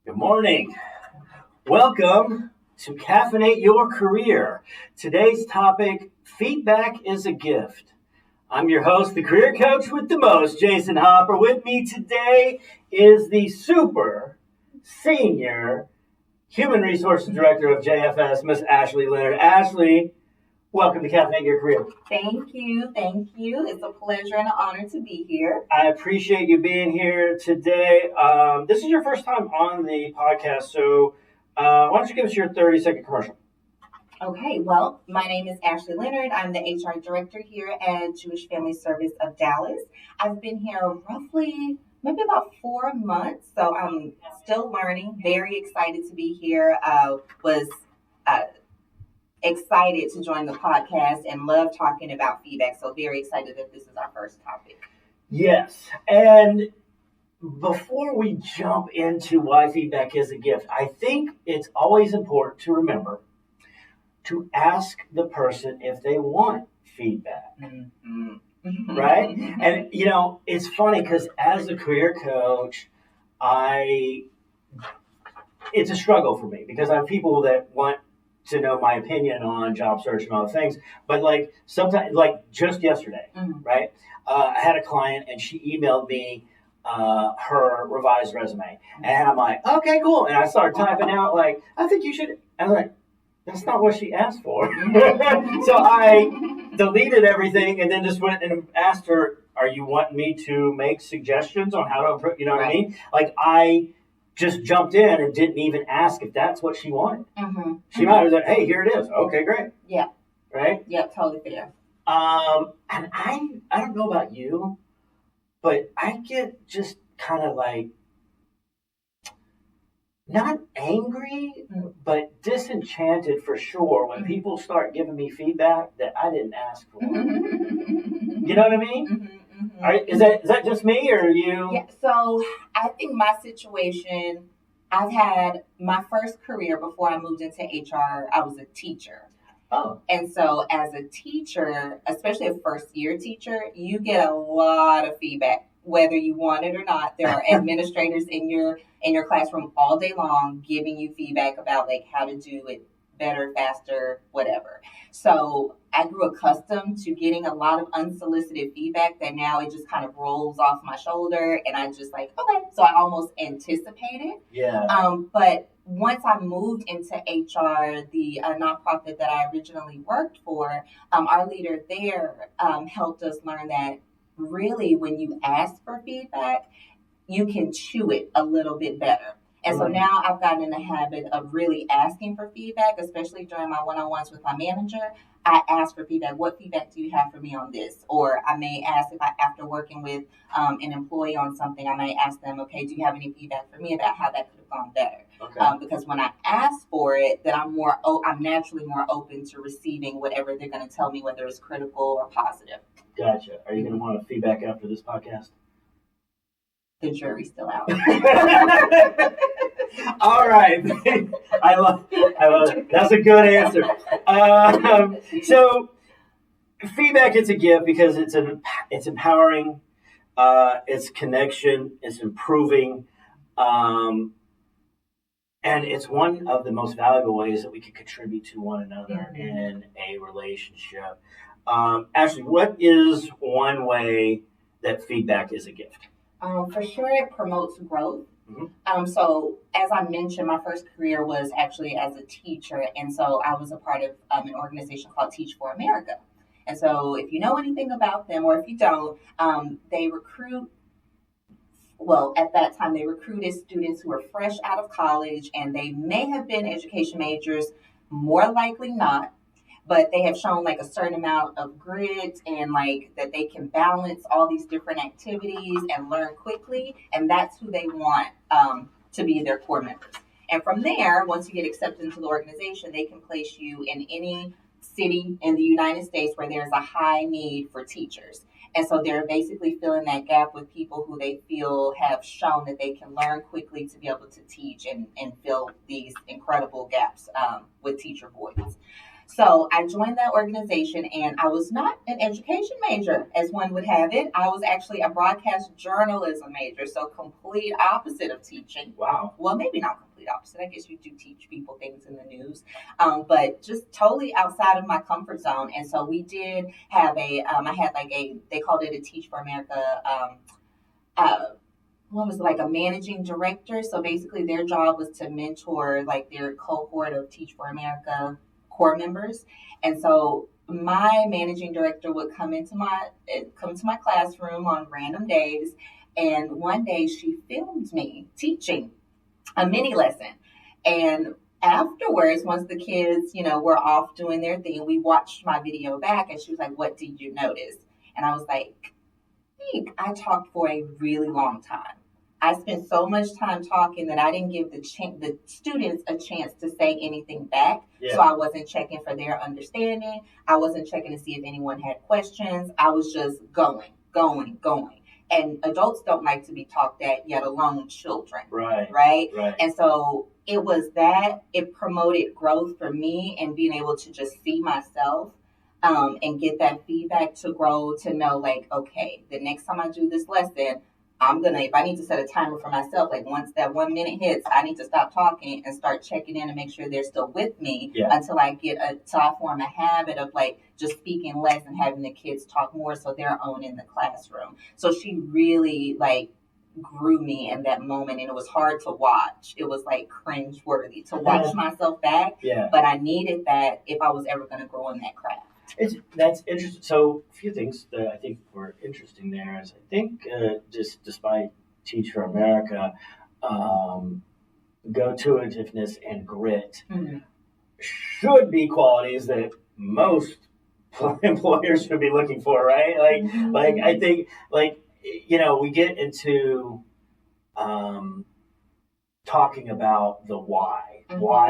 Good morning. Welcome to Caffeinate Your Career. Today's topic, feedback is a gift. I'm your host, the career coach with the most, Jason Hopper. With me today is the super senior human resources director of JFS, Miss Ashley Leonard. Ashley, welcome to Caffeinate Your Career. Thank you. It's a pleasure and an honor to be here. I appreciate you being here today. This is your first time on the podcast, so why don't you give us your 30-second commercial? Okay, well, my name is Ashley Leonard. I'm the HR director here at Jewish Family Service of Dallas. I've been here roughly maybe about 4 months, so I'm still learning. Very excited to be here. Was excited to join the podcast and love talking about feedback. So very excited that this is our first topic. Yes, and before we jump into why feedback is a gift, I think it's always important to remember to ask the person if they want feedback, right? And, you know, it's funny because as a career coach, it's a struggle for me because I have people that want to know my opinion on job search and other things. But like sometimes, like just yesterday, right? I had a client and she emailed me her revised resume. And I'm like, okay, cool. And I started typing out like, I think you should. I was like, that's not what she asked for. So I deleted everything and then just went and asked her, are you wanting me to make suggestions on how to improve? You know what I mean? Like I just jumped in and didn't even ask if that's what she wanted. She might have said, hey, here it is. Okay, great. Yeah. Right? Yeah, totally fair. And I don't know about you, but I get just kind of like, not angry, but disenchanted for sure when people start giving me feedback that I didn't ask for. You know what I mean? Is that just me or you? Yeah, so I think my situation, I've had my first career before I moved into HR, I was a teacher. Oh. And so as a teacher, especially a first year teacher, you get a lot of feedback, whether you want it or not. There are administrators in your classroom all day long giving you feedback about like how to do it better, faster, whatever. So I grew accustomed to getting a lot of unsolicited feedback that now it just kind of rolls off my shoulder and I just like, okay. So I almost anticipate it. Yeah. But once I moved into HR, the nonprofit that I originally worked for, our leader there helped us learn that really when you ask for feedback, you can chew it a little bit better. And so now I've gotten in the habit of really asking for feedback, especially during my one-on-ones with my manager. I ask for feedback. What feedback do you have for me on this? Or I may ask after working with an employee on something, I may ask them, okay, do you have any feedback for me about how that could have gone better? Okay. Because when I ask for it, then I'm naturally more open to receiving whatever they're going to tell me, whether it's critical or positive. Gotcha. Are you going to want feedback after this podcast? The jury's still out. All right. I love it. That's a good answer. So feedback is a gift because it's empowering, it's connection, it's improving, and it's one of the most valuable ways that we can contribute to one another in a relationship. Ashley, what is one way that feedback is a gift? For sure, it promotes growth. So as I mentioned, my first career was actually as a teacher. And so I was a part of an organization called Teach for America. And so if you know anything about them, or if you don't, they recruit, well, at that time, they recruited students who were fresh out of college and they may have been education majors, more likely not. But they have shown like a certain amount of grit and like that they can balance all these different activities and learn quickly. And that's who they want to be their core members. And from there, once you get accepted into the organization, they can place you in any city in the United States where there's a high need for teachers. And so they're basically filling that gap with people who they feel have shown that they can learn quickly to be able to teach and fill these incredible gaps with teacher voids. So I joined that organization, and I was not an education major, as one would have it. I was actually a broadcast journalism major, so complete opposite of teaching. Wow. Well, maybe not complete opposite. I guess you do teach people things in the news, but just totally outside of my comfort zone. And so we did have I had like they called it a Teach for America. What was it, like a managing director? So basically, their job was to mentor like their cohort of Teach for America core members. And so my managing director would come to my classroom on random days, and one day she filmed me teaching a mini lesson. And afterwards, once the kids, were off doing their thing, we watched my video back, and she was like, "What did you notice?" And I was like, I talked for a really long time. I spent so much time talking that I didn't give the students a chance to say anything back. Yeah. So I wasn't checking for their understanding. I wasn't checking to see if anyone had questions. I was just going. And adults don't like to be talked at, yet alone children. Right. And so it was that. It promoted growth for me and being able to just see myself. And get that feedback to grow, to know like, okay, the next time I do this lesson, if I need to set a timer for myself, like once that 1 minute hits, I need to stop talking and start checking in and make sure they're still with me until I form a habit of like just speaking less and having the kids talk more so they're on in the classroom. So she really like grew me in that moment, and it was hard to watch. It was like cringe worthy to watch myself back, but I needed that if I was ever going to grow in that craft. That's interesting. So a few things that I think were interesting there is I think just despite Teach for America, go-to-itiveness and grit should be qualities that most employers should be looking for, right? Like I think we get into talking about the why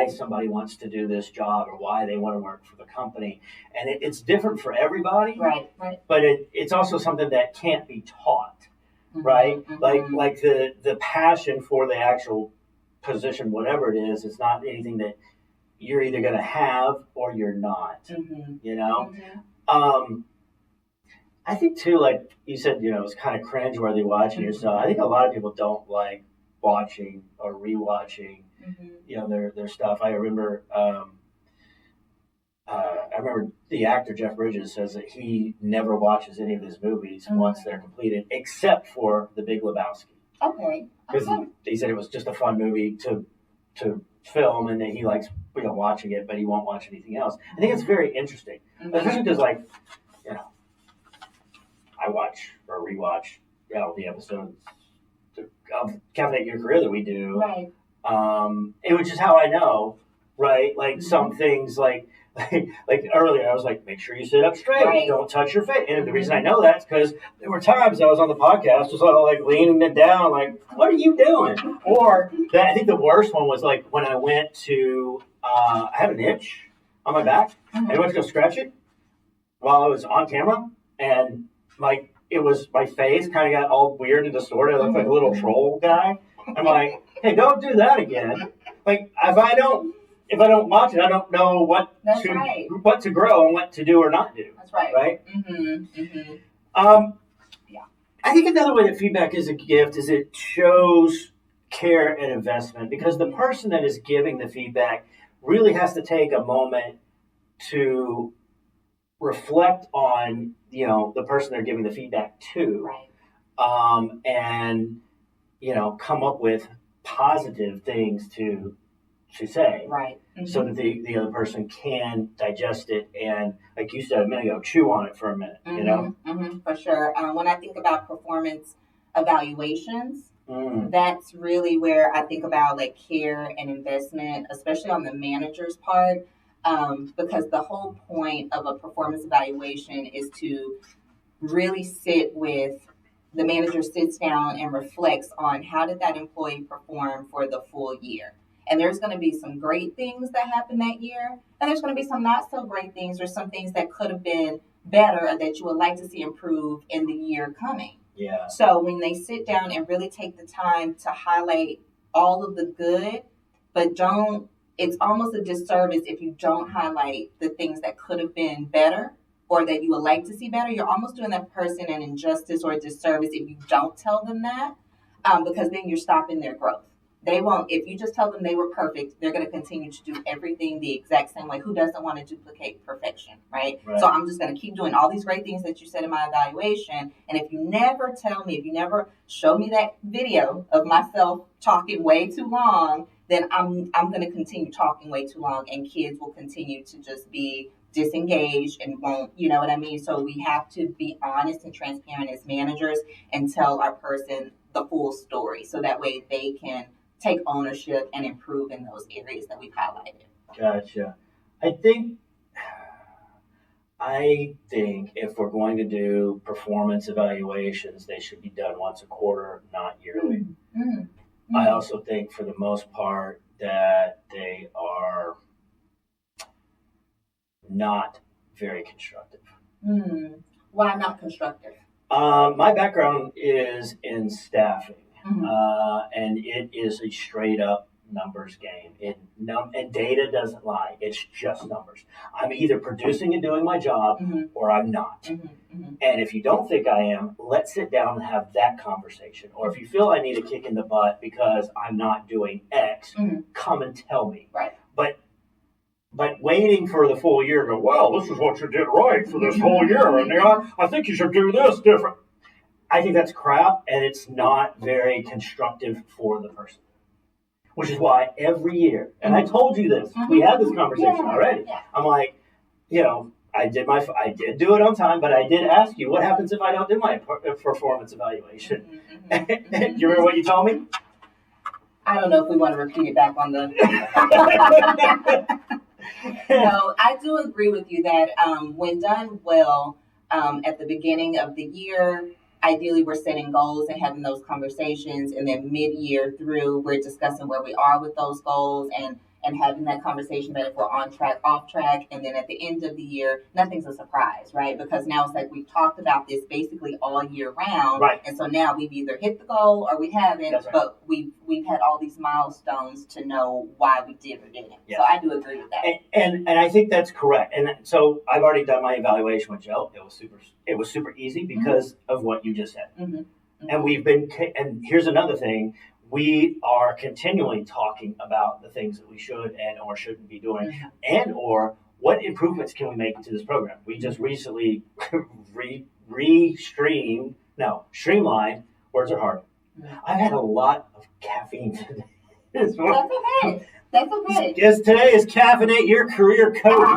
somebody wants to do this job or why they want to work for the company. And it's different for everybody. Right. But it's also something that can't be taught, right? Like the passion for the actual position, whatever it is, it's not anything that you're either going to have or you're not, I think too, like you said, it's kind of cringeworthy watching yourself. I think a lot of people don't like watching or rewatching their stuff. I remember the actor Jeff Bridges says that he never watches any of his movies once they're completed, except for The Big Lebowski. Okay. Because he said it was just a fun movie to film, and that he likes watching it, but he won't watch anything else. I think it's very interesting, especially because I watch or rewatch the episodes of Caffeinate Your Career that we do. Right. It was just how I know, right? Like some things like earlier, I was like, make sure you sit up straight. Right. Don't touch your face. And the reason I know that is because there were times I was on the podcast just like leaning it down, like, what are you doing? Or I think the worst one was like when I went to, I had an itch on my back, and I went to go scratch it while I was on camera, and it was my face kind of got all weird and distorted. I looked like a little troll guy. I'm like, hey, don't do that again. Like, if I don't watch it, I don't know what to grow and what to do or not do. That's right. Right? I think another way that feedback is a gift is it shows care and investment, because the person that is giving the feedback really has to take a moment to reflect on the person they're giving the feedback to, and come up with positive things to say, so that the other person can digest it and, like you said a minute ago, chew on it for a minute. For sure. When I think about performance evaluations, that's really where I think about like care and investment, especially on the manager's part. Because the whole point of a performance evaluation is to really the manager sits down and reflects on how did that employee perform for the full year. And there's going to be some great things that happen that year, and there's going to be some not so great things or some things that could have been better or that you would like to see improve in the year coming. Yeah. So when they sit down and really take the time to highlight all of the good, but don't it's almost a disservice if you don't highlight the things that could have been better or that you would like to see better. You're almost doing that person an injustice or a disservice if you don't tell them that, because then you're stopping their growth. They won't, if you just tell them they were perfect, they're going to continue to do everything the exact same way. Who doesn't want to duplicate perfection, right? So I'm just going to keep doing all these great things that you said in my evaluation. And if you never tell me, if you never show me that video of myself talking way too long, then I'm going to continue talking way too long, and kids will continue to just be disengaged and won't, you know what I mean? So we have to be honest and transparent as managers and tell our person the full story, so that way they can take ownership and improve in those areas that we've highlighted. Gotcha. I think if we're going to do performance evaluations, they should be done once a quarter, not yearly. I also think for the most part that they are not very constructive. Why not constructive? My background is in staffing. And it is a straight up numbers game. And data doesn't lie. It's just numbers. I'm either producing and doing my job or I'm not. And if you don't think I am, let's sit down and have that conversation. Or if you feel I need a kick in the butt because I'm not doing X, come and tell me. Right. But waiting for the full year to go, well, this is what you did right for this whole year. And I think you should do this different. I think that's crap, and it's not very constructive for the person. Which is why every year, and I told you this, we had this conversation already. I'm like, I did do it on time, but I did ask you, what happens if I don't do my performance evaluation? Do you remember what you told me? I don't know if we want to repeat it back on the... No, I do agree with you that when done well at the beginning of the year, ideally we're setting goals and having those conversations, and then mid-year through we're discussing where we are with those goals and having that conversation about if we're on track, off track, and then at the end of the year, nothing's a surprise, right? Because now it's like we've talked about this basically all year round, right? And so now we've either hit the goal or we haven't, right. But we've had all these milestones to know why we did or didn't. Yes. So I do agree with that. And I think that's correct. And so I've already done my evaluation with Joe. It was super easy because of what you just said. And and here's another thing. We are continually talking about the things that we should and or shouldn't be doing, and or what improvements can we make to this program. We just recently streamlined. Words are hard. I've had a lot of caffeine today. That's okay. That's okay. Yes, today is Caffeinate, your career coach.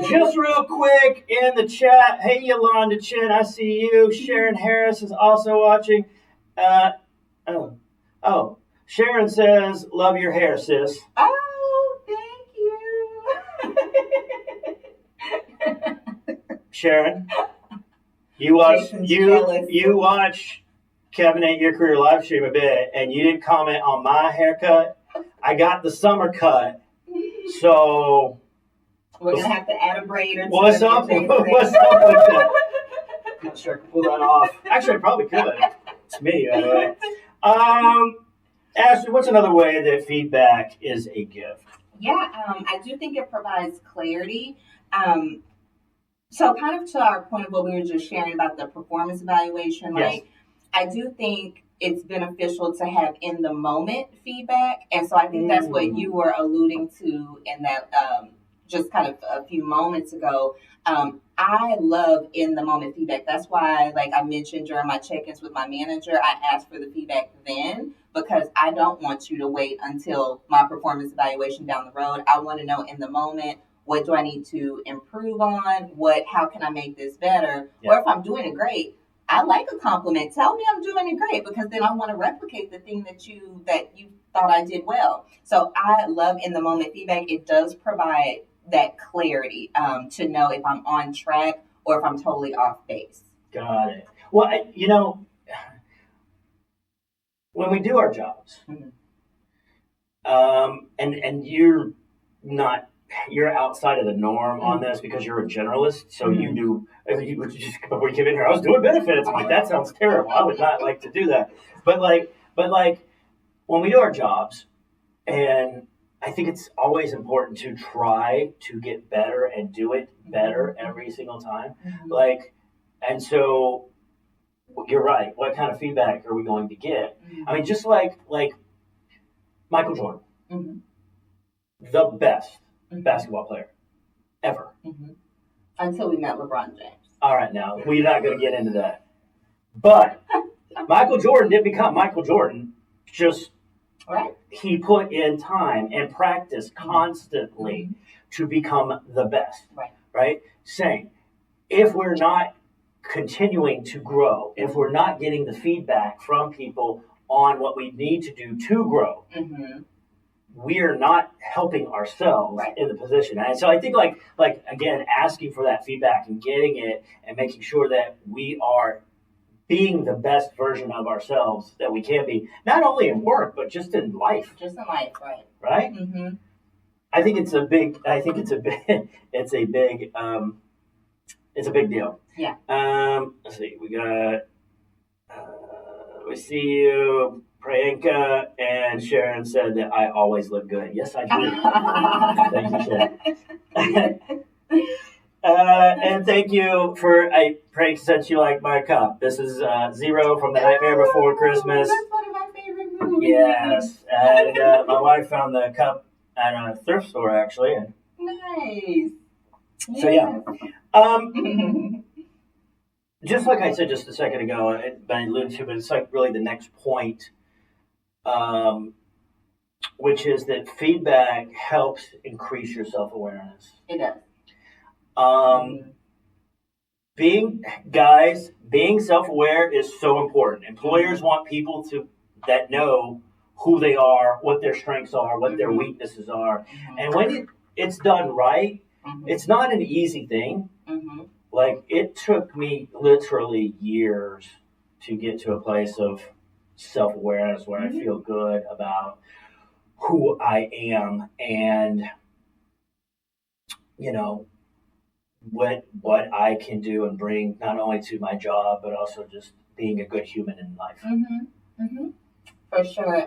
Just real quick in the chat. Hey, Yolanda Chin, I see you. Sharon Harris is also watching. Sharon says, love your hair, sis. Oh, thank you. Sharon, you watch Caffeinate Your Career live stream a bit, and you didn't comment on my haircut. I got the summer cut, so we're gonna have to add a braid or what's up with that? I'm not sure I can pull that off. Actually, I probably could. It's me, anyway. Ashley, what's another way that feedback is a gift? Yeah, I do think it provides clarity. So kind of to our point of what we were just sharing about the performance evaluation, yes. Right? I do think it's beneficial to have in the moment feedback. And so I think that's what you were alluding to in that just kind of a few moments ago. I love in the moment feedback. That's why, like I mentioned during my check-ins with my manager, I asked for the feedback then, because I don't want you to wait until my performance evaluation down the road. I want to know in the moment, what do I need to improve on? How can I make this better? Yeah. Or if I'm doing it great, I like a compliment. Tell me I'm doing it great, because then I want to replicate the thing that you thought I did well. So I love in the moment feedback. It does provide that clarity to know if I'm on track or if I'm totally off base. Got it. Well, when we do our jobs, and you're outside of the norm on this because you're a generalist, so you do. Before you came in here, I was doing benefits. I'm like, that sounds terrible. I would not like to do that. But when we do our jobs, And I think it's always important to try to get better and do it better every single time. Like, and so you're right. What kind of feedback are we going to get? I mean, just like Michael Jordan, the best basketball player ever. Until we met LeBron James. All right, now we're not going to get into that. But Michael Jordan didn't become Michael Jordan. Just he put in time and practice constantly to become the best. Right? Saying, if we're not continuing to grow, if we're not getting the feedback from people on what we need to do to grow, we are not helping ourselves in the position. And so I think like again, asking for that feedback and getting it and making sure that we are being the best version of ourselves that we can be, not only in work, but just in life. Just in life, right. Right? I think it's a big deal. Yeah. Let's see, we see you. Priyanka and Sharon said that I always look good. Yes, I do. Thank you, Sharon. And thank you for, Priyanka said she liked my cup. This is Zero from The Nightmare Before Christmas. That's one of my favorite movies. Yes. And my wife found the cup at a thrift store, actually. And nice. so, yeah. Just like I said just a second ago, but I alluded to, but it's like really the next point, which is that feedback helps increase your self-awareness. It does. Being self-aware is so important. Employers want people that know who they are, what their strengths are, what their weaknesses are. And when it's done right, it's not an easy thing. Like, it took me literally years to get to a place of self-awareness where I feel good about who I am and, you know, what I can do and bring not only to my job, but also just being a good human in life. For sure.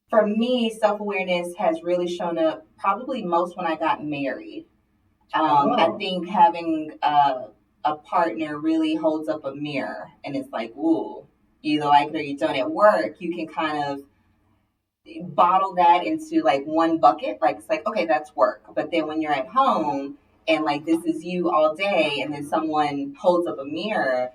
For me, self-awareness has really shown up probably most when I got married. I think having a partner really holds up a mirror, and it's like, ooh, you either like it or you don't. At work, you can kind of bottle that into like one bucket. Like, it's like, okay, that's work. But then when you're at home and like this is you all day, and then someone holds up a mirror,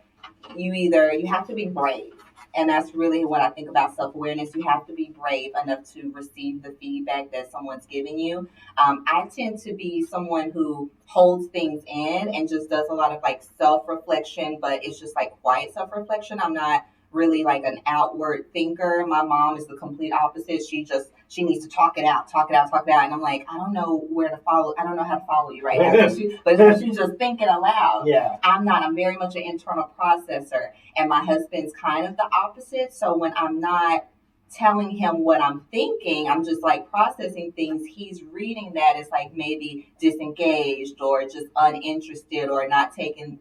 you have to be brave. And that's really what I think about self-awareness. You have to be brave enough to receive the feedback that someone's giving you. I tend to be someone who holds things in and just does a lot of like self-reflection, but it's just like quiet self-reflection. I'm not really like an outward thinker. My mom is the complete opposite. She needs to talk it out. And I'm like, I don't know where to follow. I don't know how to follow you right now. But she's just thinking aloud. Yeah. I'm not. I'm very much an internal processor. And my husband's kind of the opposite. So when I'm not telling him what I'm thinking, I'm just like processing things. He's reading that as like maybe disengaged or just uninterested or not taking,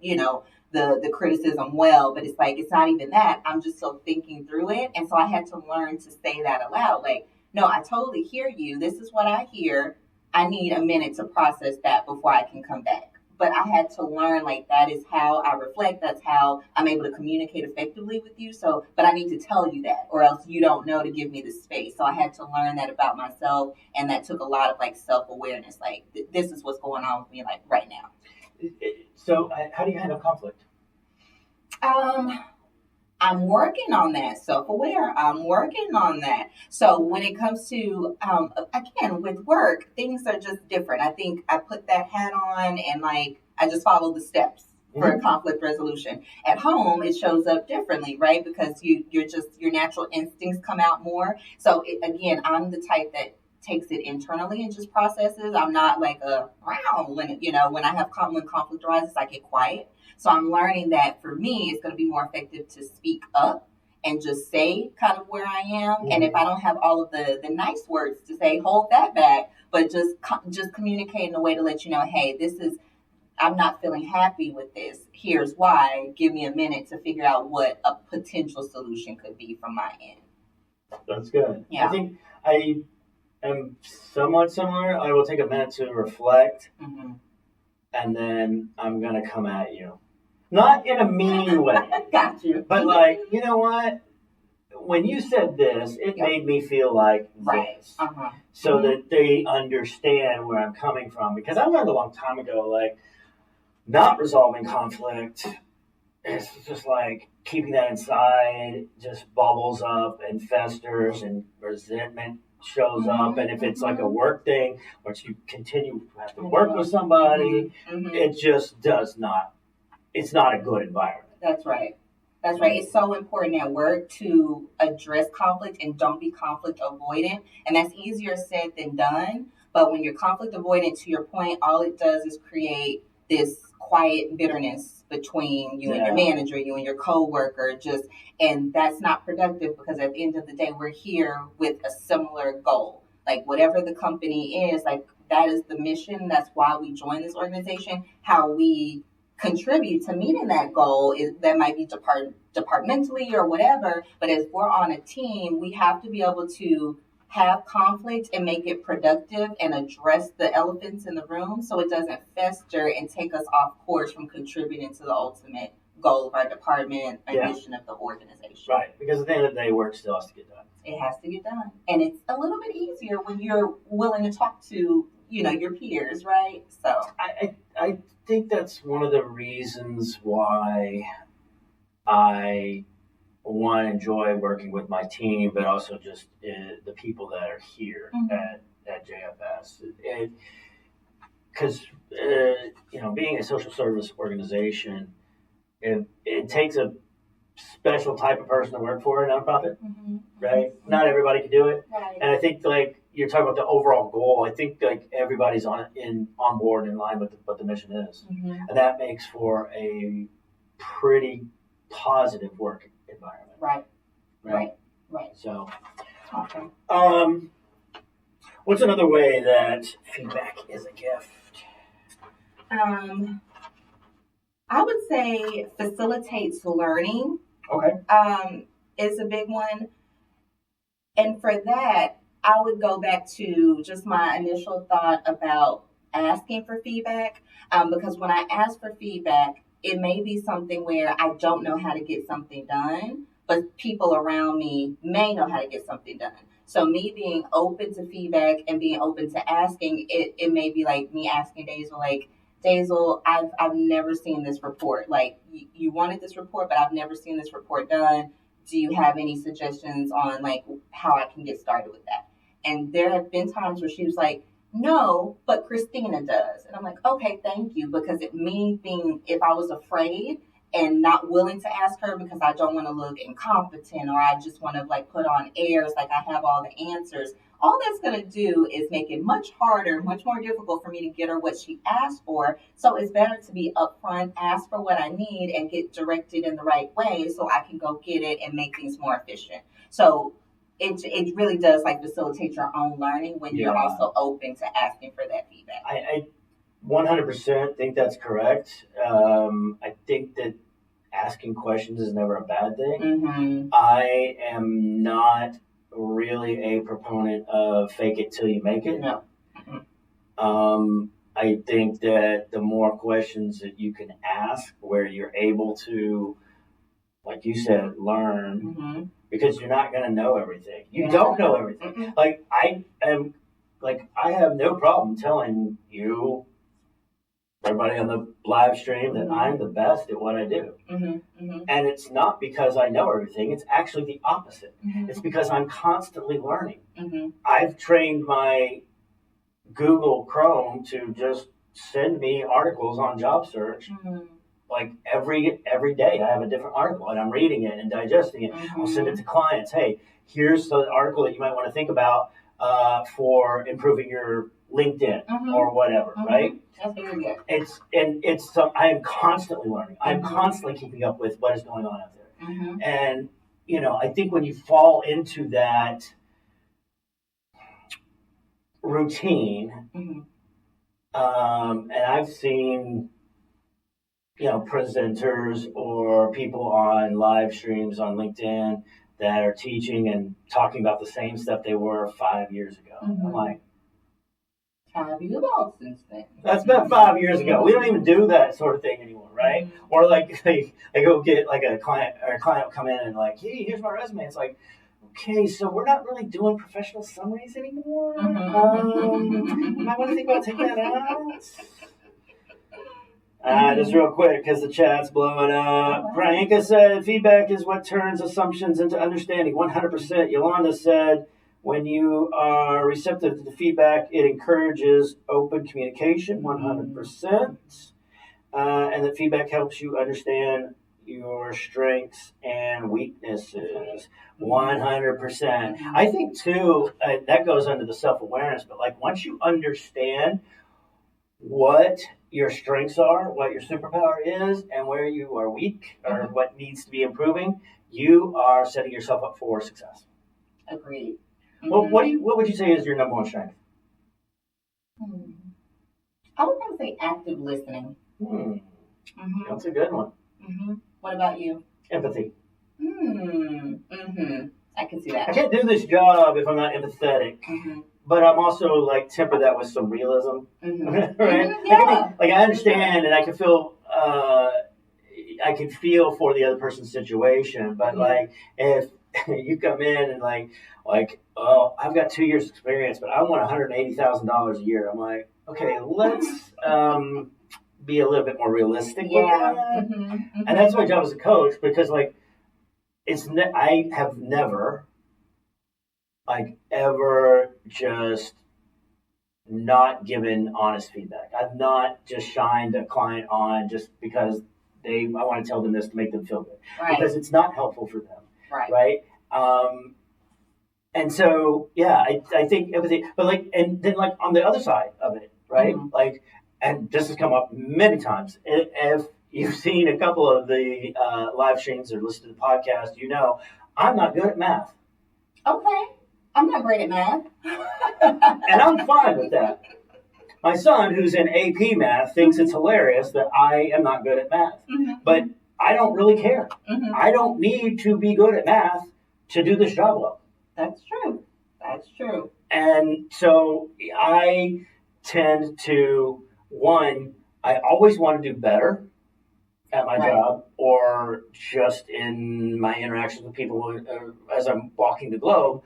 the criticism well, but it's like, it's not even that. I'm just still thinking through it. And so I had to learn to say that aloud. Like, no, I totally hear you. This is what I hear. I need a minute to process that before I can come back. But I had to learn, like, that is how I reflect. That's how I'm able to communicate effectively with you. So, but I need to tell you that, or else you don't know to give me the space. So I had to learn that about myself. And that took a lot of like self-awareness. Like, this is what's going on with me, like right now. So how do you handle conflict? I'm working on that. Self-aware. I'm working on that. So when it comes to, again, with work, things are just different. I think I put that hat on and like, I just follow the steps for conflict resolution. At home, it shows up differently, right? Because your natural instincts come out more. So again, I'm the type that takes it internally and just processes. I'm not like when I have conflict arises, I get quiet. So I'm learning that for me, it's going to be more effective to speak up and just say kind of where I am. And if I don't have all of the nice words to say, hold that back, but just communicate in a way to let you know, hey, I'm not feeling happy with this. Here's why. Give me a minute to figure out what a potential solution could be from my end. That's good. Yeah. I think I am somewhat similar. I will take a minute to reflect, and then I'm going to come at you. Not in a mean way. Got you. But like, you know what? When you said this, it made me feel like this. So that they understand where I'm coming from. Because I learned a long time ago, like, not resolving conflict, it's just like keeping that inside just bubbles up and festers and resentment shows up. And if it's like a work thing, or you continue to have to work with somebody, it just does not, it's not a good environment. That's right. That's right. It's so important at work to address conflict and don't be conflict avoidant. And that's easier said than done. But when you're conflict avoidant, to your point, all it does is create this quiet bitterness between you and your manager, you and your coworker, and that's not productive because at the end of the day, we're here with a similar goal. Like whatever the company is, like that is the mission. That's why we joined this organization. How we contribute to meeting that goal is that might be departmentally or whatever. But if we're on a team, we have to be able to have conflict and make it productive and address the elephants in the room so it doesn't fester and take us off course from contributing to the ultimate goal of our department and mission of the organization. Right, because at the end of the day, work still has to get done. It has to get done. And it's a little bit easier when you're willing to talk to, your peers, right? So I think that's one of the reasons why I enjoy working with my team, but also just the people that are here at JFS. Because being a social service organization, it takes a special type of person to work for a nonprofit, right? Not everybody can do it, right. And I think like you're talking about the overall goal. I think like everybody's on board in line with what the mission is, and that makes for a pretty positive work environment. Right. So, okay. What's another way that feedback is a gift? I would say facilitates learning. Okay. Is a big one. And for that, I would go back to just my initial thought about asking for feedback. Because when I ask for feedback, it may be something where I don't know how to get something done, but people around me may know how to get something done. So me being open to feedback and being open to asking, it may be like me asking Daisel, like, Daisel, I've never seen this report. Like, you wanted this report, but I've never seen this report done. Do you have any suggestions on, like, how I can get started with that? And there have been times where she was like, no, but Christina does. And I'm like, okay, thank you. Because if I was afraid and not willing to ask her because I don't want to look incompetent or I just want to like put on airs like I have all the answers, all that's going to do is make it much harder, much more difficult for me to get her what she asked for. So it's better to be upfront, ask for what I need and get directed in the right way so I can go get it and make things more efficient. So it really does like facilitate your own learning when you're also open to asking for that feedback. I 100% think that's correct. I think that asking questions is never a bad thing. I am not really a proponent of fake it till you make it. No. I think that the more questions that you can ask where you're able to, like you said, learn, because you're not going to know everything. You don't know everything. Like I have no problem telling you, everybody on the live stream, that I'm the best at what I do. And it's not because I know everything. It's actually the opposite. It's because I'm constantly learning. I've trained my Google Chrome to just send me articles on job search. Like every day I have a different article and I'm reading it and digesting it. I'll send it to clients. Hey, here's the article that you might want to think about for improving your LinkedIn or whatever, right? That's very good. I am constantly learning. I'm constantly keeping up with what is going on out there. And, I think when you fall into that routine, and I've seen, presenters or people on live streams on LinkedIn that are teaching and talking about the same stuff they were 5 years ago. I'm like, have you evolved since then? that's been 5 years ago. We don't even do that sort of thing anymore, right? Or like I go get like a client will come in and like, hey, here's my resume. It's like, okay, so we're not really doing professional summaries anymore. You might want to think about taking that out. Just real quick, because the chat's blowing up. Priyanka said, feedback is what turns assumptions into understanding. 100%. Yolanda said, when you are receptive to the feedback, it encourages open communication. 100%. And that feedback helps you understand your strengths and weaknesses. 100%. I think, too, that goes under the self-awareness, but like once you understand what your strengths are, what your superpower is, and where you are weak or what needs to be improving, you are setting yourself up for success. Agreed. Well, what would you say is your number one strength? I would probably say active listening. That's a good one. What about you? Empathy. I can see that. I can't do this job if I'm not empathetic. But I'm also like temper that with some realism, right? Yeah. Like I understand and I can feel, I can feel for the other person's situation. But like if you come in and like, oh, I've got 2 years experience, but I want $180,000 a year. I'm like, okay, let's be a little bit more realistic with that. And that's my job as a coach because like I have never like ever just not given honest feedback. I've not just shined a client on just because I want to tell them this to make them feel good. Because it's not helpful for them. Right? And so, yeah, I think empathy, but like, and then like on the other side of it, right? Like, and this has come up many times. If you've seen a couple of the live streams or listened to the podcast, you know, I'm not good at math. Okay. I'm not great at math. And I'm fine with that. My son, who's in AP math, thinks it's hilarious that I am not good at math. But I don't really care. I don't need to be good at math to do this job well. That's true. That's true. And so I tend to, I always want to do better at my job or just in my interactions with people as I'm walking the globe.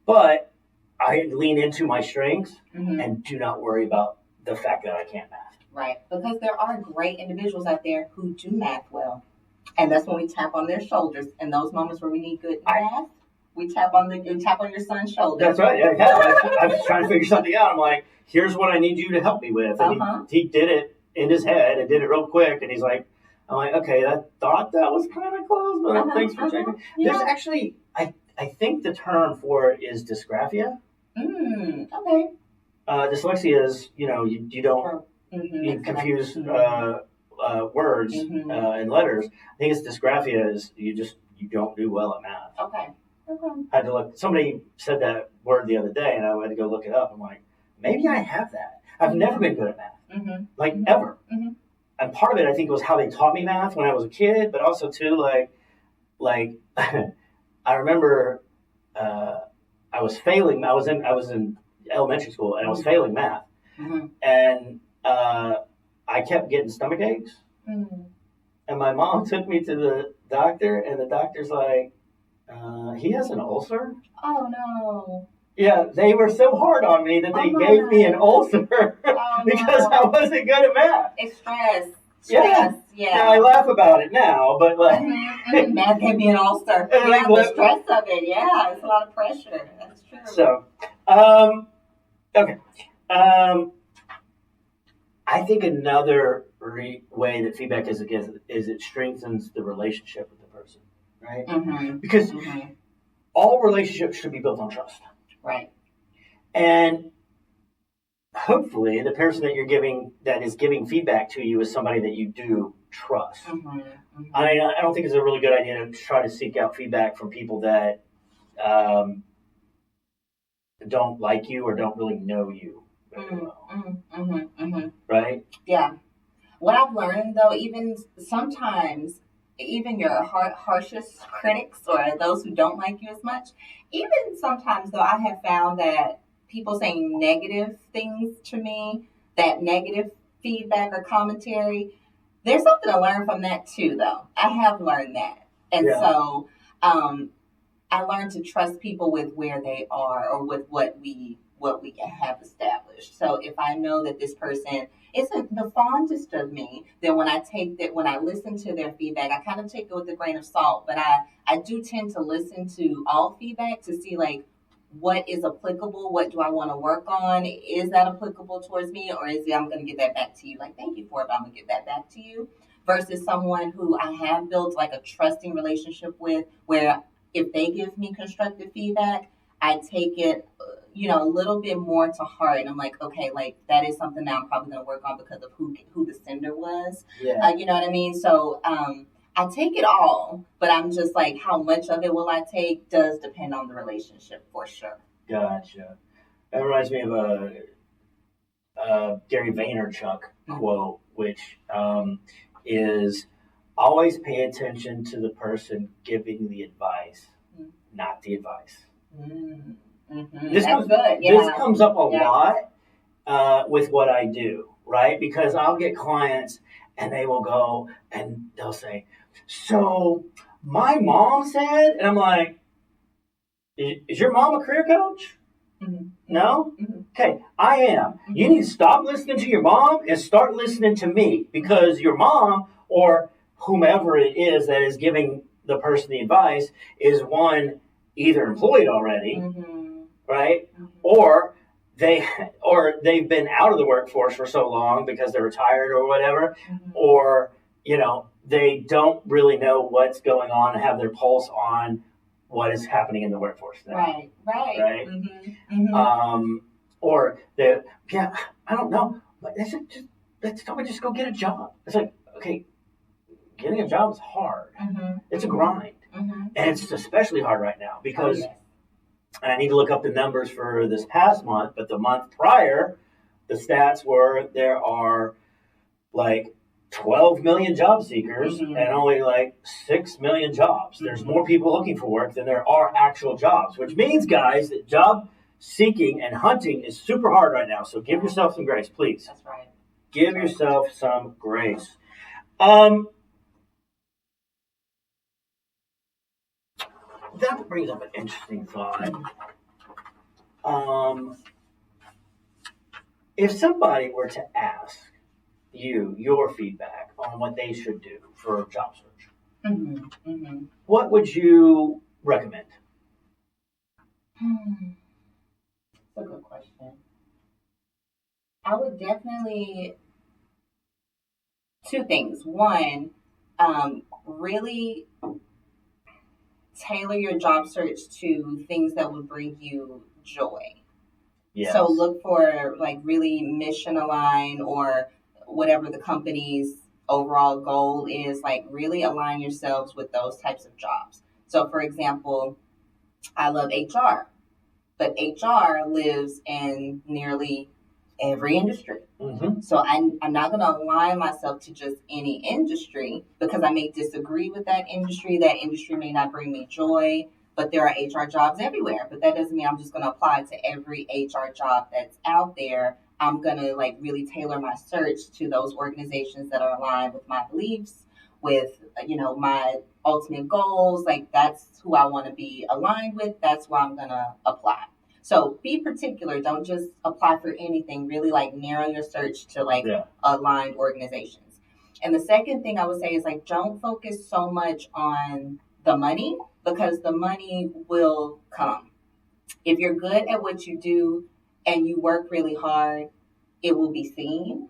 But I lean into my strengths and do not worry about the fact that I can't math. Right. Because there are great individuals out there who do math well. And that's when we tap on their shoulders. In those moments where we need good math, we tap on your son's shoulder. That's right. Yeah. I was trying to figure something out. I'm like, here's what I need you to help me with. And he did it in his head and did it real quick. And he's like, I'm like, okay, I thought that was kind of close, but thanks for checking. Yeah. There's actually, I think the term for it is dysgraphia. Okay. Dyslexia is, you know, you don't you confuse words and letters. I think it's dysgraphia is you don't do well at math. Okay. I had to look. Somebody said that word the other day, and I had to go look it up. I'm like, maybe I have that. I've never been good at math, like ever. And part of it, I think, was how they taught me math when I was a kid, but also too, like I remember I was failing. I was in elementary school, and I was failing math, and I kept getting stomach aches. And my mom took me to the doctor, and the doctor's like, he has an ulcer? Oh, no. Yeah, they were so hard on me that they gave me an ulcer because I wasn't good at math. It's stress. Yeah. Now, I laugh about it now, but like... Math can be an ulcer. Yeah, the stress of it. Yeah, it's a lot of pressure. That's true. So, okay. I think another way that feedback is it strengthens the relationship with the person, right? Because all relationships should be built on trust. Right. And hopefully the person that is giving feedback to you is somebody that you do trust. I mean, I don't think it's a really good idea to try to seek out feedback from people that don't like you or don't really know you very well. Right? Yeah. What I've learned, though, even sometimes even your harshest critics or those who don't like you as much. Even sometimes, though, I have found that people saying negative things to me, that negative feedback or commentary, there's something to learn from that too, though. I have learned that. And so I learned to trust people with where they are or with what we have established. So if I know that this person isn't the fondest of me, then when I listen to their feedback, I kind of take it with a grain of salt. But I do tend to listen to all feedback to see like what is applicable, what do I want to work on? Is that applicable towards me, or is it I'm going to get that back to you? Like, thank you for it, but I'm going to get that back to you. Versus someone who I have built like a trusting relationship with, where if they give me constructive feedback, I take it, a little bit more to heart. And I'm like, okay, like that is something that I'm probably going to work on because of who the sender was. Yeah. You know what I mean? So I take it all, but I'm just like, how much of it will I take does depend on the relationship for sure. Gotcha. That reminds me of a Gary Vaynerchuk quote, which is always pay attention to the person giving the advice, not the advice. Mm-hmm. This comes up a lot with what I do, right? Because I'll get clients and they will go and they'll say, so my mom said, and I'm like, is your mom a career coach? Mm-hmm. No? Mm-hmm. Okay, I am. Mm-hmm. You need to stop listening to your mom and start listening to me, because your mom or whomever it is that is giving the person the advice is one, either employed already, right? Mm-hmm. Or they've been out of the workforce for so long because they're retired or whatever, or they don't really know what's going on and have their pulse on what is happening in the workforce now. Right. Mm-hmm. Or I don't know. Let's just go get a job. It's like, okay, getting a job is hard. It's a grind. And it's especially hard right now because, and I need to look up the numbers for this past month, but the month prior, the stats were there are like 12 million job seekers and only like 6 million jobs. There's more people looking for work than there are actual jobs, which means, guys, that job seeking and hunting is super hard right now. So give yourself some grace, please. That's right. Give yourself some grace. That brings up an interesting thought. If somebody were to ask you your feedback on what they should do for a job search, what would you recommend? That's a good question. I would definitely, two things. One, really tailor your job search to things that would bring you joy. Yes. So look for like really mission aligned, or whatever the company's overall goal is, like really align yourselves with those types of jobs. So for example, I love HR, but HR lives in nearly every industry. So I'm not going to align myself to just any industry because I may disagree with that industry. That industry may not bring me joy, but there are HR jobs everywhere. But that doesn't mean I'm just going to apply to every HR job that's out there. I'm going to like really tailor my search to those organizations that are aligned with my beliefs, with, my ultimate goals. Like that's who I want to be aligned with. That's where I'm going to apply. So be particular. Don't just apply for anything. Really like narrow your search to aligned organizations. And the second thing I would say is like, don't focus so much on the money, because the money will come. If you're good at what you do and you work really hard, it will be seen.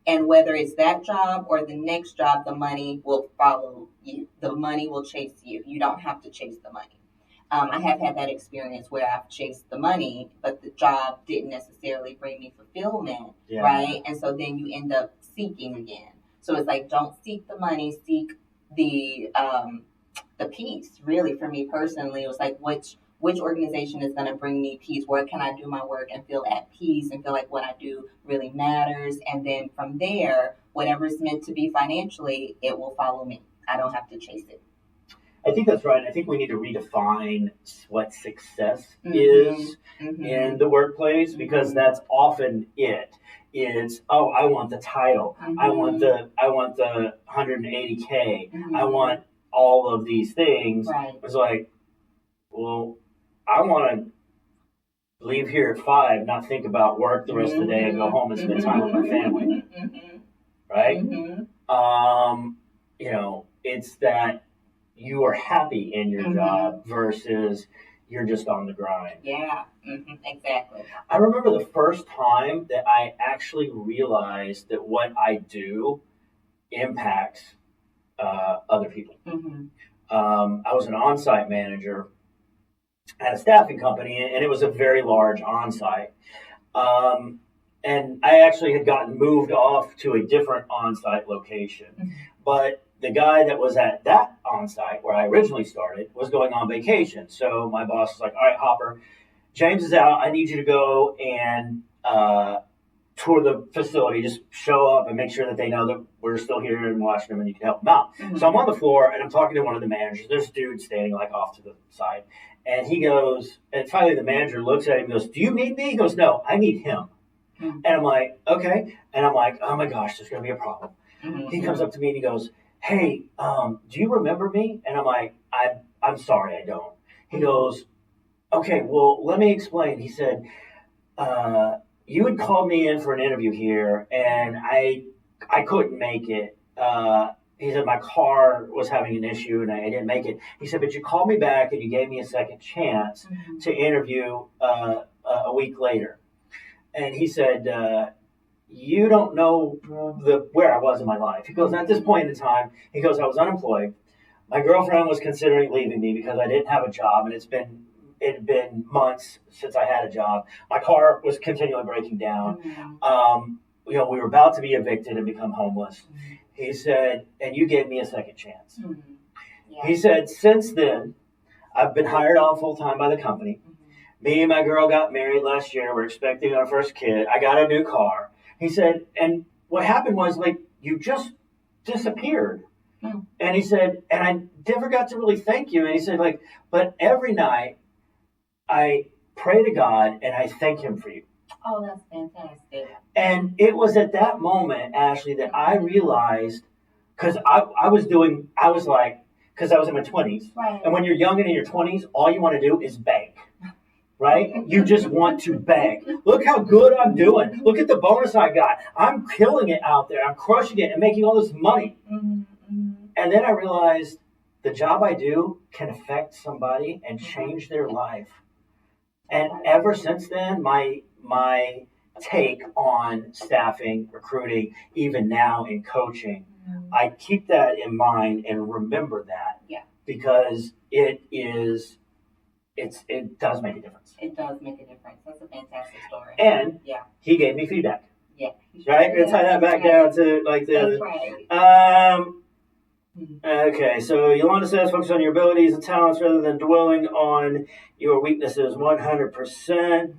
And whether it's that job or the next job, the money will follow you. The money will chase you. You don't have to chase the money. I have had that experience where I've chased the money, but the job didn't necessarily bring me fulfillment, right? And so then you end up seeking again. So it's like, don't seek the money, seek the peace. Really, for me personally, it was like, which organization is going to bring me peace? Where can I do my work and feel at peace and feel like what I do really matters? And then from there, whatever is meant to be financially, it will follow me. I don't have to chase it. I think that's right. I think we need to redefine what success is in the workplace, because that's often it. It's, oh, I want the title. I want the 180K. I want all of these things. Right. It's like, well, I want to leave here at 5, not think about work the rest of the day, and go home and spend time with my family. Right? You know, it's that you are happy in your job versus you're just on the grind. Yeah, exactly. I remember the first time that I actually realized that what I do impacts other people. I was an on-site manager at a staffing company, and it was a very large on-site. And I actually had gotten moved off to a different on-site location. But the guy that was at that on-site where I originally started was going on vacation. So my boss was like, all right, Hopper, James is out. I need you to go and tour the facility. Just show up and make sure that they know that we're still here and watching them and you can help them out. So I'm on the floor and I'm talking to one of the managers. There's a dude standing like off to the side. And he goes, and finally the manager looks at him and goes, do you need me? He goes, no, I need him. And I'm like, okay. And I'm like, oh my gosh, there's going to be a problem. He comes up to me and he goes, hey, do you remember me? And I'm like, I'm sorry, I don't. He goes, okay, well, let me explain. He said, you had called me in for an interview here, and I couldn't make it. He said, my car was having an issue, and I didn't make it. He said, but you called me back, and you gave me a second chance to interview a week later. And he said, you don't know where I was in my life. He goes, at this point in time, he goes, I was unemployed. My girlfriend was considering leaving me because I didn't have a job, and it had been months since I had a job. My car was continually breaking down. You know, we were about to be evicted and become homeless. He said, and you gave me a second chance. He said, since then, I've been hired on full-time by the company. Me and my girl got married last year. We're expecting our first kid. I got a new car. He said, and what happened was, like, you just disappeared. And he said, and I never got to really thank you. And he said, like, but every night I pray to God and I thank him for you. Oh, that's fantastic. And it was at that moment, Ashley, that I realized, because I was in my 20s. Right. And when you're young and in your 20s, all you want to do is bank. Right? You just want to bank. Look how good I'm doing. Look at the bonus I got. I'm killing it out there. I'm crushing it and making all this money. And then I realized the job I do can affect somebody and change their life. And ever since then, my take on staffing, recruiting, even now in coaching, I keep that in mind and remember that. Because it does make a difference. It does make a difference. That's a fantastic story. And he gave me feedback. Right? Yeah. Let's tie that back down to like the. That's right. Okay, so Yolanda says focus on your abilities and talents rather than dwelling on your weaknesses 100%.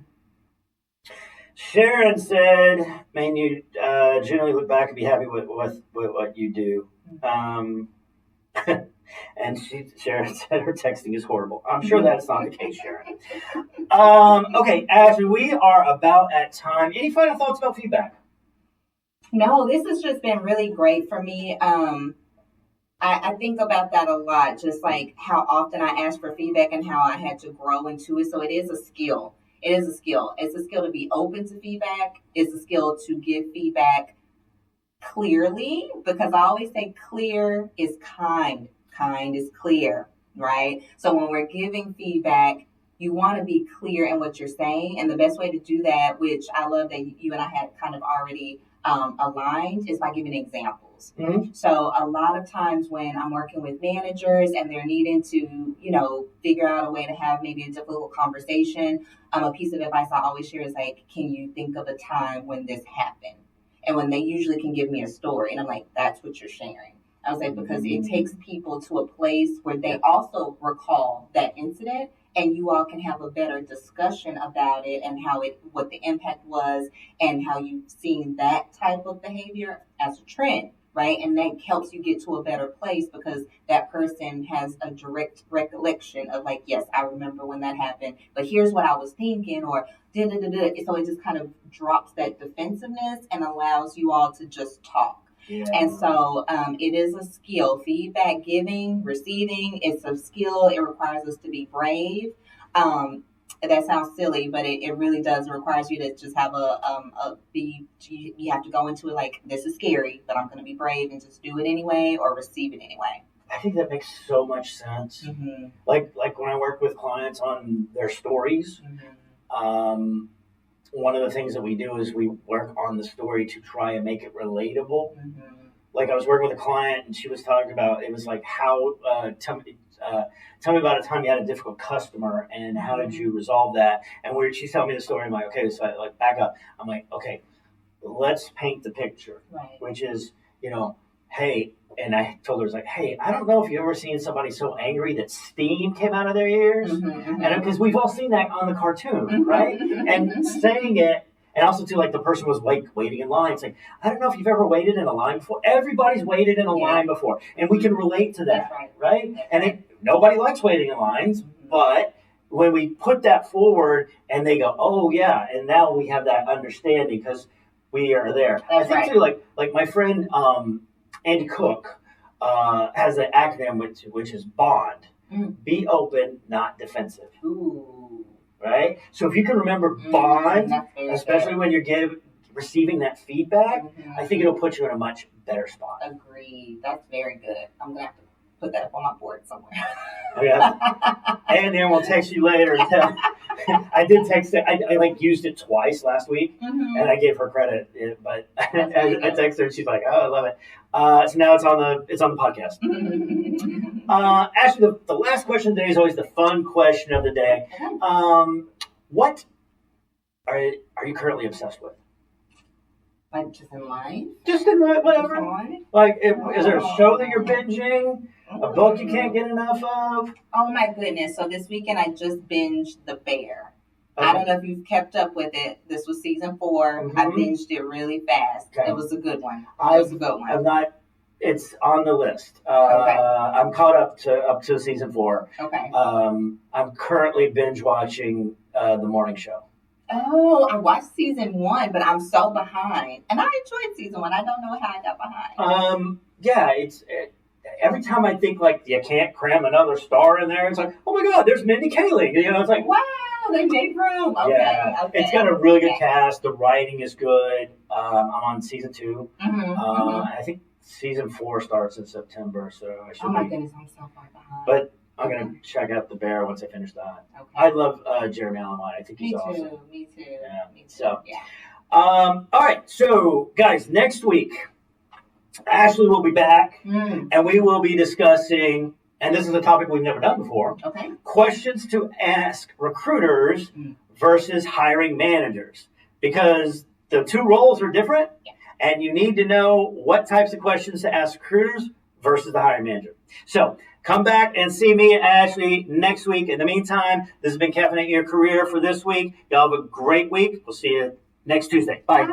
Sharon said, man, you generally look back and be happy with what you do. And Sharon said her texting is horrible. I'm sure that's not the case, Sharon. Okay, Ashley, we are about at time. Any final thoughts about feedback? No, this has just been really great for me. I think about that a lot, just like how often I ask for feedback and how I had to grow into it. So it is a skill. It is a skill. It's a skill to be open to feedback. It's a skill to give feedback clearly, because I always say clear is kind. Kind is clear, right? So when we're giving feedback, you want to be clear in what you're saying. And the best way to do that, which I love that you and I had kind of already aligned, is by giving examples. So a lot of times when I'm working with managers and they're needing to, figure out a way to have maybe a difficult conversation, a piece of advice I always share is like, can you think of a time when this happened? And when they usually can give me a story, and I'm like, that's what you're sharing. I was like, because it takes people to a place where they also recall that incident, and you all can have a better discussion about it and what the impact was and how you've seen that type of behavior as a trend, right? And that helps you get to a better place because that person has a direct recollection of like, yes, I remember when that happened, but here's what I was thinking, or da-da-da-da. So it just kind of drops that defensiveness and allows you all to just talk. Yeah. And so it is a skill. Feedback giving, receiving, it's a skill. It requires us to be brave. That sounds silly, but it really does. It requires you to just have you have to go into it like, this is scary, but I'm going to be brave and just do it anyway or receive it anyway. I think that makes so much sense. Mm-hmm. Like when I work with clients on their stories, one of the things that we do is we work on the story to try and make it relatable. Mm-hmm. Like I was working with a client and she was talking about, it was like, how, tell me about a time you had a difficult customer and how did you resolve that? And she's telling me the story, I'm like, okay, so I like back up. I'm like, okay, let's paint the picture, right. Which is, hey, and I told her, I was like, hey, I don't know if you've ever seen somebody so angry that steam came out of their ears. Mm-hmm. And because we've all seen that on the cartoon, mm-hmm. right? And saying it, and also too, like the person was waiting in line. It's like, I don't know if you've ever waited in a line before. Everybody's waited in a line before. And we can relate to that, right? And nobody likes waiting in lines, mm-hmm. but when we put that forward and they go, oh yeah, and now we have that understanding because we are there. That's I think too, like my friend, Andy Cook has an acronym which is BOND. Mm. Be open, not defensive. Ooh. Right? So if you can remember BOND, especially when you're receiving that feedback, mm-hmm. I think it'll put you in a much better spot. Agreed. That's very good. I'm going to have to put that up on my board somewhere. Yeah. And then we'll text you later. I did text it. I used it twice last week, mm-hmm. and I gave her credit. But I texted her, and she's like, "Oh, I love it." So now it's on the podcast. Actually, the last question of the day is always the fun question of the day. What are you currently obsessed with? Like just in life? Just in life, whatever. Like, is there a show that you're binging? A book you can't get enough of? Oh my goodness. So this weekend I just binged The Bear. Okay. I don't know if you've kept up with it. This was season 4. Mm-hmm. I binged it really fast. Okay. It was a good one. I've not. It's on the list. Okay. I'm caught up to season 4. Okay. I'm currently binge watching The Morning Show. Oh, I watched season 1, but I'm so behind. And I enjoyed season 1. I don't know how I got behind. Yeah, every time I think like you can't cram another star in there, it's like, oh my God, there's Mindy Kaling. It's like, wow, they made room. Okay, yeah, okay. It's got a really good cast. The writing is good. I'm on season 2. Mm-hmm, I think season 4 starts in September, so I should. Oh my goodness, I'm so far behind. But I'm gonna check out The Bear once I finish that. Okay. I love Jeremy Allen White. I think he's awesome. Me too. Yeah. Me too. So, yeah. All right. So, guys, next week, Ashley will be back, and we will be discussing. And this is a topic we've never done before. Okay. Questions to ask recruiters versus hiring managers, because the two roles are different, and you need to know what types of questions to ask recruiters versus the hiring manager. So come back and see me and Ashley next week. In the meantime, this has been Caffeinate Your Career for this week. Y'all have a great week. We'll see you next Tuesday. Bye.